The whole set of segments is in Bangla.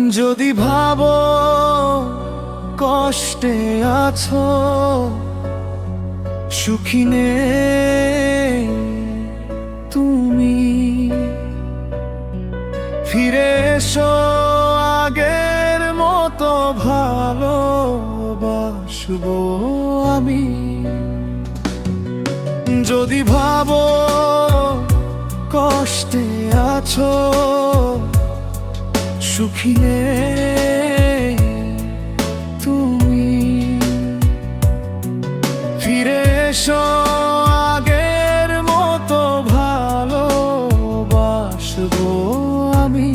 যদি ভাবো কষ্টে আছো, সুখী নেই তুমি, ফিরে এসো আগের মতো ভালোবাসবো আমি। যদি ভাবো কষ্টে আছো, সুখী নেই তুমি, ফিরে এসো আগের মতো ভালোবাসবো আমি।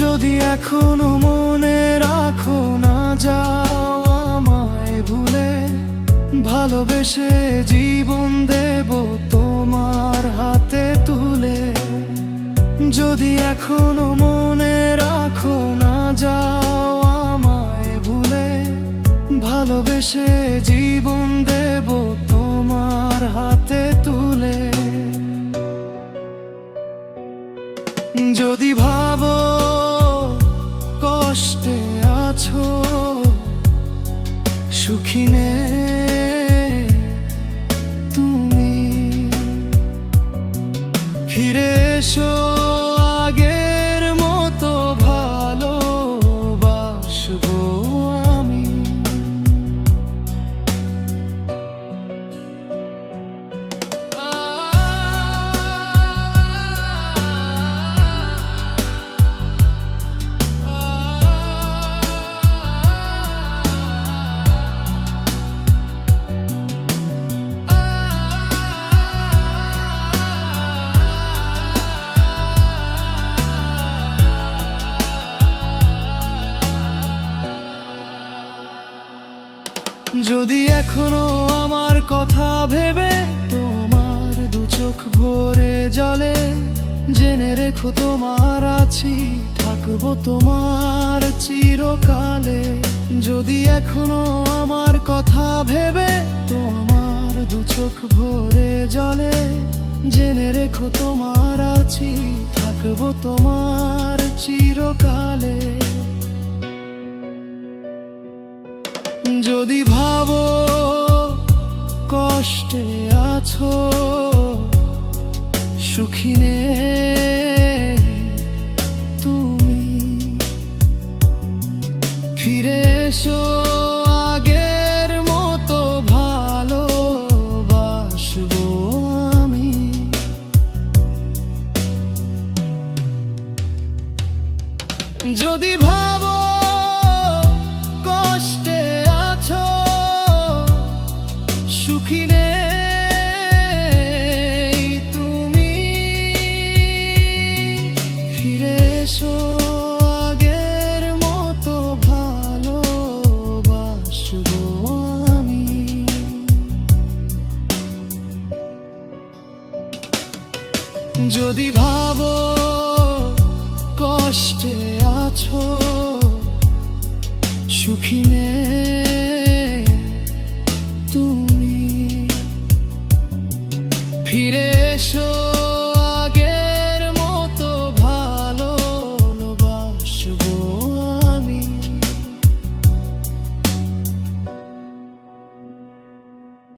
যদি এখনো মনে রাখো না যাও আমায় ভুলে, ভালোবেসে জীবন দেব তোমার হাতে তুলে। যদি এখনো মনে রাখো না যাও আমায় ভুলে, ভালোবেসে জীবন দেব তোমার হাতে তুলে। যদি ভাবো কষ্টে আছো, সুখী নেই তুমি, ফিরে এসো আগের মতো ভালোবাসবো আমি। যদি এখনো আমার কথা ভেবে তোমার দু চোখ ভরে জলে, জেনে রেখো তোমার আছি, থাকবো তোমার চিরকালে। যদি এখনো আমার কথা ভেবে তোমার দু চোখ ভরে জলে, জেনে রেখো তোমার আছি, থাকবো তোমার চিরকালে। যদি ভাবো কষ্টে আছো, সুখী নেই তুমি, ফিরে এসো আগের মতো ভালোবাসবো আমি। যদি ভাবো কষ্টে আছো, সুখী নেই তুমি, ফিরে এসো আগের মতো ভালোবাসবো আমি। যদি ভাবো কষ্টে আছো, সুখী নেই।